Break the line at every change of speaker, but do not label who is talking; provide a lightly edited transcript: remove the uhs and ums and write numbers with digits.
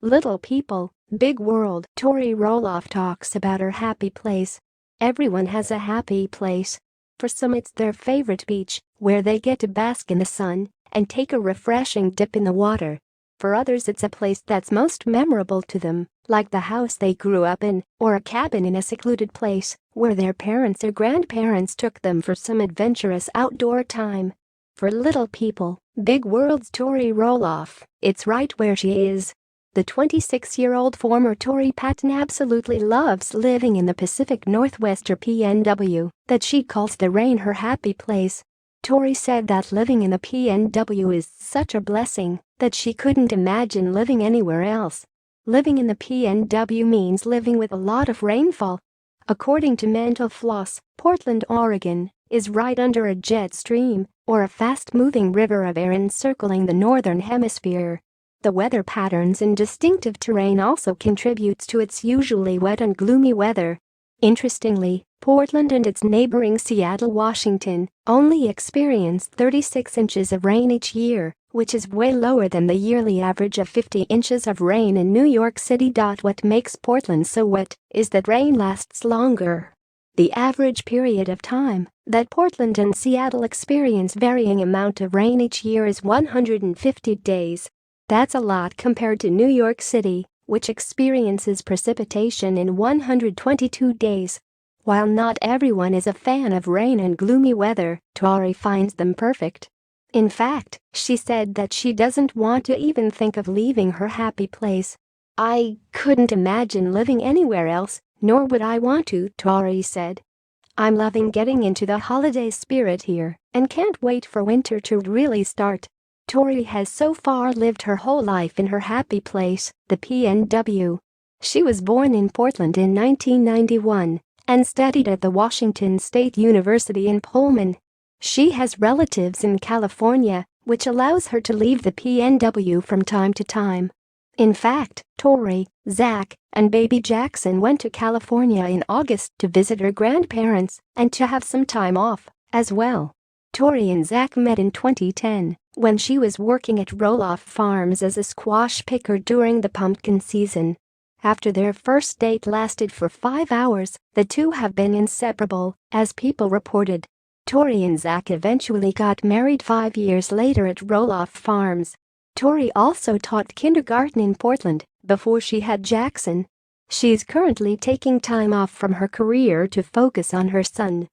Little people, big world. Tori Roloff talks about her happy place. Everyone has a happy place. For some it's their favorite beach, where they get to bask in the sun and take a refreshing dip in the water. For others it's a place that's most memorable to them, like the house they grew up in, or a cabin in a secluded place where their parents or grandparents took them for some adventurous outdoor time. For little people, big world's Tori Roloff, it's right where she is. The 26-year-old former Tory Patton absolutely loves living in the Pacific Northwest or PNW, that she calls the rain her happy place. Tori said that living in the PNW is such a blessing that she couldn't imagine living anywhere else. Living in the PNW means living with a lot of rainfall. According to Mental Floss, Portland, Oregon, is right under a jet stream, or a fast-moving river of air encircling the northern hemisphere. The weather patterns and distinctive terrain also contributes to its usually wet and gloomy weather. Interestingly, Portland and its neighboring Seattle, Washington, only experience 36 inches of rain each year, which is way lower than the yearly average of 50 inches of rain in New York City. What makes Portland so wet is that rain lasts longer. The average period of time that Portland and Seattle experience varying amount of rain each year is 150 days. That's a lot compared to New York City, which experiences precipitation in 122 days. While not everyone is a fan of rain and gloomy weather, Tori finds them perfect. In fact, she said that she doesn't want to even think of leaving her happy place. "I couldn't imagine living anywhere else, nor would I want to," Tori said. "I'm loving getting into the holiday spirit here and can't wait for winter to really start." Tori has so far lived her whole life in her happy place, the PNW. She was born in Portland in 1991 and studied at the Washington State University in Pullman. She has relatives in California, which allows her to leave the PNW from time to time. In fact, Tori, Zach, and baby Jackson went to California in August to visit her grandparents and to have some time off as well. Tori and Zach met in 2010 when she was working at Roloff Farms as a squash picker during the pumpkin season. After their first date lasted for 5 hours, the two have been inseparable, as People reported. Tori and Zach eventually got married 5 years later at Roloff Farms. Tori also taught kindergarten in Portland before she had Jackson. She's currently taking time off from her career to focus on her son.